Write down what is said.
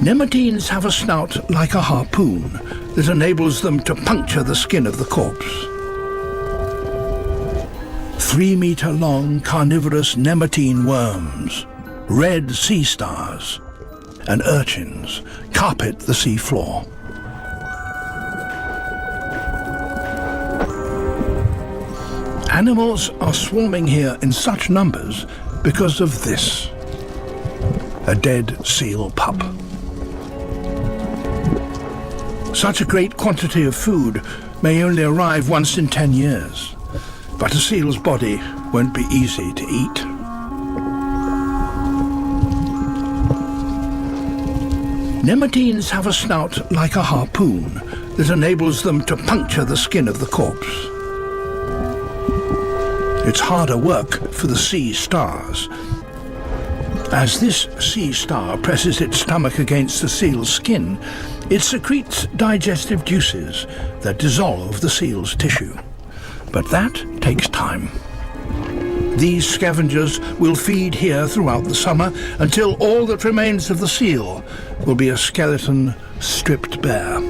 Nematines have a snout like a harpoon that enables them to puncture the skin of the corpse. 3-meter-long carnivorous nematine worms, red sea stars, and urchins carpet the sea floor. Animals are swarming here in such numbers because of this: a dead seal pup. Such a great quantity of food may only arrive once in 10 years, but a seal's body won't be easy to eat. Nematines have a snout like a harpoon that enables them to puncture the skin of the corpse. It's harder work for the sea stars. As this sea star presses its stomach against the seal's skin, it secretes digestive juices that dissolve the seal's tissue. But that takes time. These scavengers will feed here throughout the summer until all that remains of the seal will be a skeleton stripped bare.